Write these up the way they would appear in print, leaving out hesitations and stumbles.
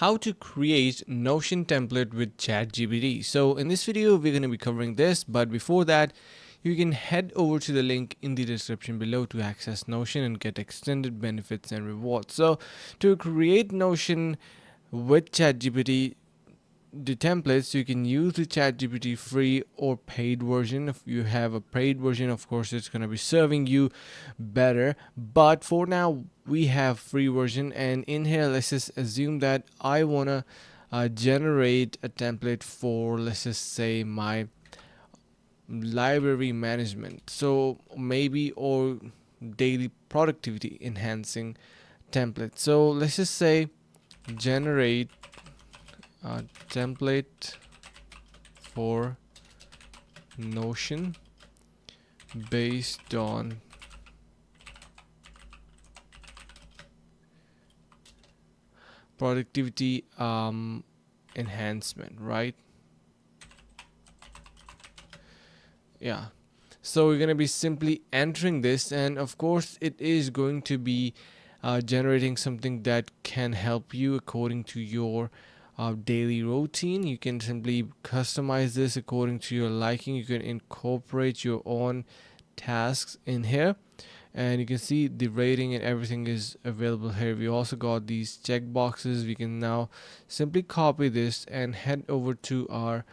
how to create Notion template with ChatGPT. So in this video, we're going to be covering this, but before that, you can head over to the link in the description below to access Notion and get extended benefits and rewards. So to create Notion with ChatGPT, the templates, you can use the ChatGPT free or paid version. If you have a paid version, of course it's going to be serving you better, but for now we have free version. And in here, let's just assume that I want to generate a template for, let's just say, my library management, so maybe, or daily productivity enhancing template. So let's just say generate a template for Notion based on productivity enhancement, right? Yeah, so we're going to be simply entering this, and of course it is going to be generating something that can help you according to your daily routine. You can simply customize this according to your liking. You can incorporate your own tasks in here, and you can see the rating and everything is available here. We also got these check boxes. We can now simply copy this and head over to our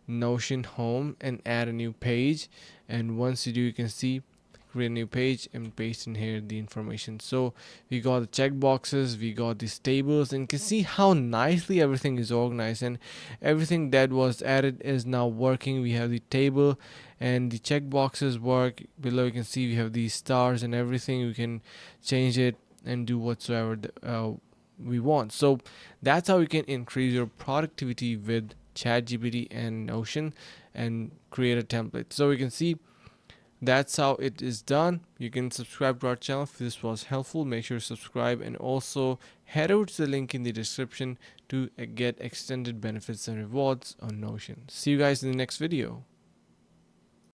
Notion home and add a new page. And once you do, you can see create a new page and paste in here the information. So we got the check boxes, we got these tables, and you can see how nicely everything is organized, and everything that was added is now working. We have the table and the check boxes work. Below you can see we have these stars and everything. We can change it and do whatsoever we want. So that's how you can increase your productivity with ChatGPT and Notion and create a template. So you can see that's how it is done. You can subscribe to our channel if this was helpful. Make sure to subscribe, and also head over to the link in the description to get extended benefits and rewards on Notion. See you guys in the next video.